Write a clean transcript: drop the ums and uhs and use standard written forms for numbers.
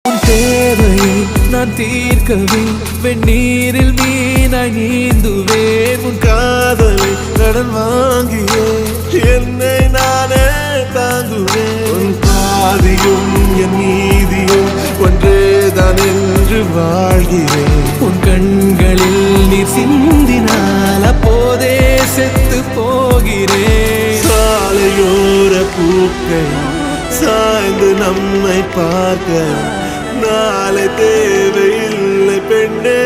தேவையை நான் தீர்க்கவே வெந்நீரில் மீனாய் நீந்துவேன். உன் காதலை கடன் வாங்கியே என்னை நானே தாங்குவேன். உன் பாதியும் என் நீதியும் ஒன்றேதான் என்று வாழ்கிறேன். உன் கண்களில் நீர் சிந்தினால் அப்போதே செத்து போகிறேன். சாலையோர பூக்கள் சாய்ந்து நம்மை பார்க்க நாளை தேவையில்லை பெண்ணே.